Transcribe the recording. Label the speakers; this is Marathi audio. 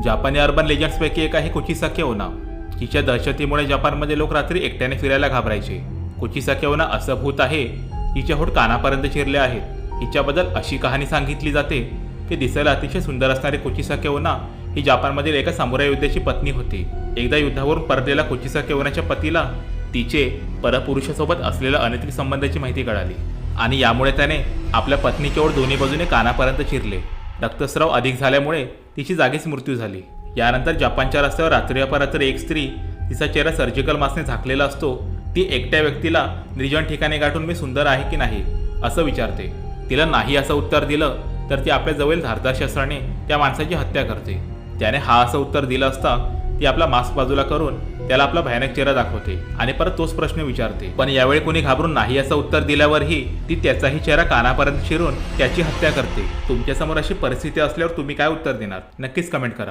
Speaker 1: जपानी अर्बन लेजंड्सपैकी एक आहे कुचिसाकी ओना. तिच्या दहशतीमुळे जपानमध्ये लोक रात्री एकट्याने फिरायला घाबरायचे. कुचिसाकी ओना असं भूत आहे, हिचे होठ कानापर्यंत चिरले आहेत. हिच्याबद्दल अशी कहाणी सांगितली जाते की दिसायला अतिशय सुंदर असणारी कुचिसाकी ओना ही जपानमधील एका सामुराई योद्ध्याची पत्नी होती. एकदा युद्धावरून परतलेल्या कुचिसाकी ओनाच्या पतीला तिचे परपुरुषासोबत असलेल्या अनैतिक संबंधाची माहिती कळाली आणि यामुळे त्याने आपल्या पत्नीच्या ओठ दोन्ही बाजूने कानापर्यंत चिरले. रक्तस्राव अधिक झाल्यामुळे तिची जागीच मृत्यू झाली. यानंतर जपानच्या रस्त्यावर रात्री अपरात्री एक स्त्री, तिचा चेहरा सर्जिकल मास्कने झाकलेला असतो, ती एकट्या व्यक्तीला निर्जन ठिकाणी गाठून मी सुंदर आहे की नाही असं विचारते. तिला नाही असं उत्तर दिलं तर ती आपल्या जवळ धारदार शस्त्राने त्या माणसाची हत्या करते. त्याने हा असं उत्तर दिलं असता ती आपला मास्क बाजूला करून त्याला आपला भयानक चेहरा दाखवते आणि परत तोच प्रश्न विचारते. पण यावेळी कुणी घाबरून नाही असं उत्तर दिल्यावरही ती त्याचाही चेहरा कानापर्यंत शिरून त्याची हत्या करते. तुमच्यासमोर अशी परिस्थिती असल्यावर तुम्ही काय उत्तर देणार? नक्कीच कमेंट करा.